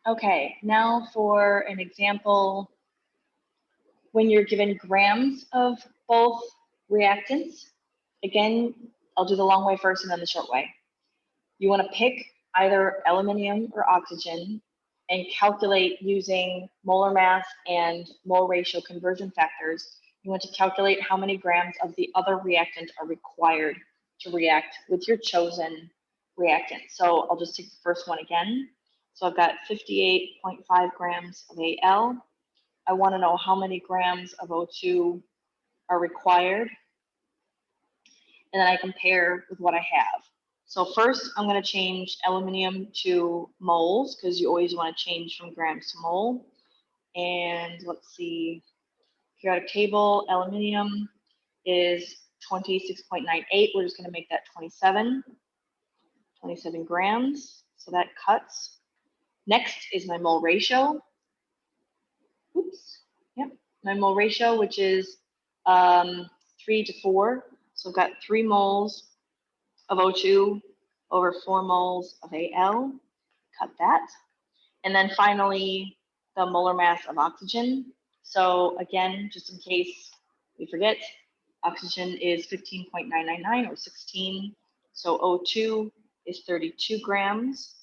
Okay, now for an example, when you're given grams of both reactants, again, I'll do the long way first and then the short way. You want to pick either aluminium or oxygen and calculate using molar mass and mole ratio conversion factors. You want to calculate how many grams of the other reactant are required to react with your chosen reactant. So I'll just take the first one again. So I've got 58.5 grams of Al. I want to know how many grams of O2 are required. And then I compare with what I have. So first, I'm going to change aluminium to moles because you always want to change from grams to mole. And let's see, periodic table, aluminium is 26.98. We're just going to make that 27 grams. So that cuts. Next is my mole ratio. Oops. Yep. My mole ratio, which is 3 to 4. So I've got 3 moles of O2 over 4 moles of Al. Cut that. And then finally, the molar mass of oxygen. So again, just in case we forget, oxygen is 15.999 or 16. So O2 is 32 grams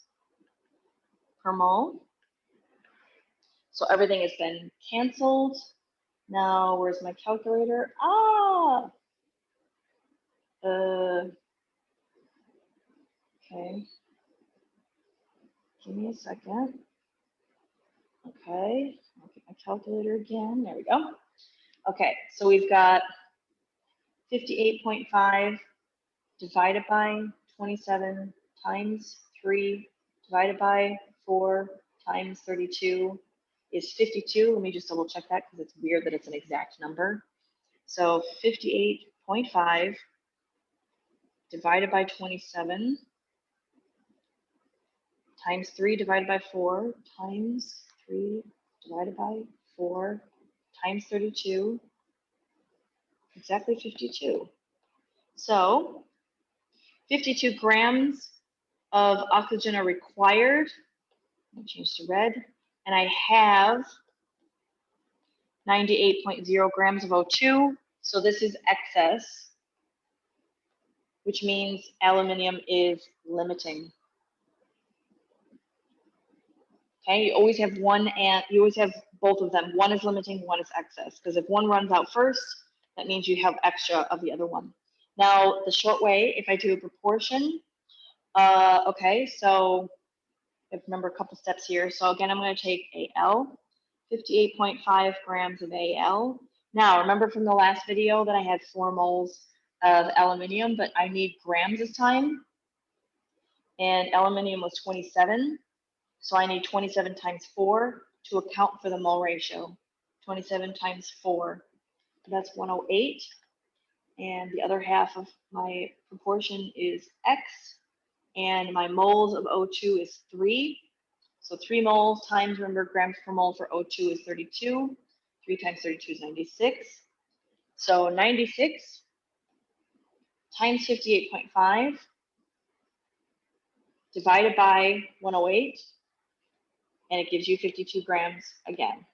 per mole. So everything has been canceled. Now, where's my calculator? Okay. Give me a second. Okay, I'll get my calculator again. There we go. Okay, so we've got 58.5 divided by 27 times 3 divided by 4 times 32 is 52. Let me just double check that because it's weird that it's an exact number. So 58.5 divided by 27 times 3 divided by 4 times 3 divided by 4 times 32, exactly 52. So 52 grams of oxygen are required. I'll change to red. And I have 98.0 grams of O2. So this is excess, which means aluminium is limiting. Okay, you always have one and you always have both of them. One is limiting, one is excess. Because if one runs out first, that means you have extra of the other one. Now, the short way, if I do a proportion, okay, so remember a couple steps here. So again, I'm going to take Al, 58.5 grams of Al. Now, remember from the last video that I had 4 moles of aluminium, but I need grams this time. And aluminium was 27. So I need 27 times 4 to account for the mole ratio. 27 times 4, that's 108. And the other half of my proportion is X. And my moles of O2 is 3. So 3 moles times, remember, grams per mole for O2 is 32. 3 times 32 is 96. So 96 times 58.5 divided by 108. And it gives you 52 grams again.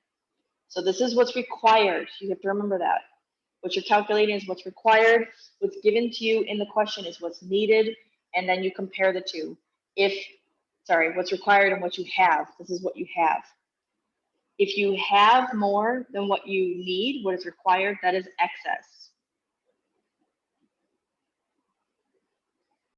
So this is what's required. You have to remember that. What you're calculating is what's required. What's given to you in the question is what's needed, and then you compare the two. What's required and what you have. This is what you have. If you have more than what you need, what is required, that is excess.